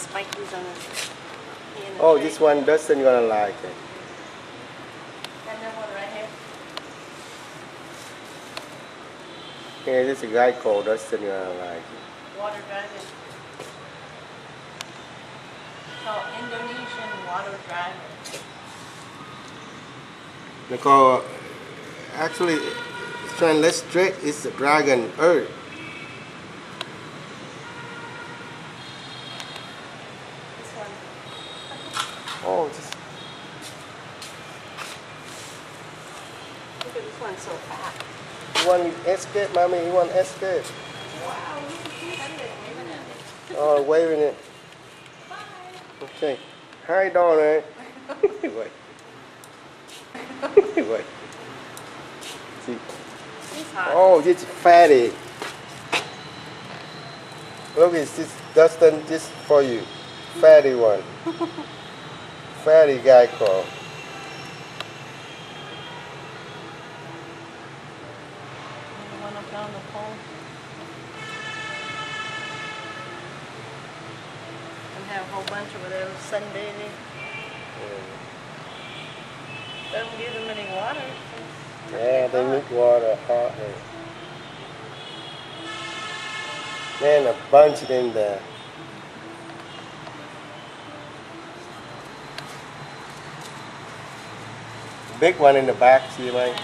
spikies on his in the Oh, tree. this one Dustin gonna like it. And then one right here. Yeah, this is a guy called Dustin gonna like it. Water dragon. Called Indonesian water dragon. Nicole, actually, translate is the dragon earth. This one. Oh, just Look at this one, so fat. you want escape, mommy? You want escape? Wow, look at this. I'm waving at it. Oh, waving it. Bye. Okay. Hi, Donna. Wait. Wait. See. He's hot. Oh, it's fatty. Look, it's this Dustin, just for you. Fatty one. Fatty guy called. The one up on the pole. And have a whole bunch over there sunbathing. Don't give them any water. Yeah, they need water hotly. Man, a bunch in there. Big one in the back, see, Mike?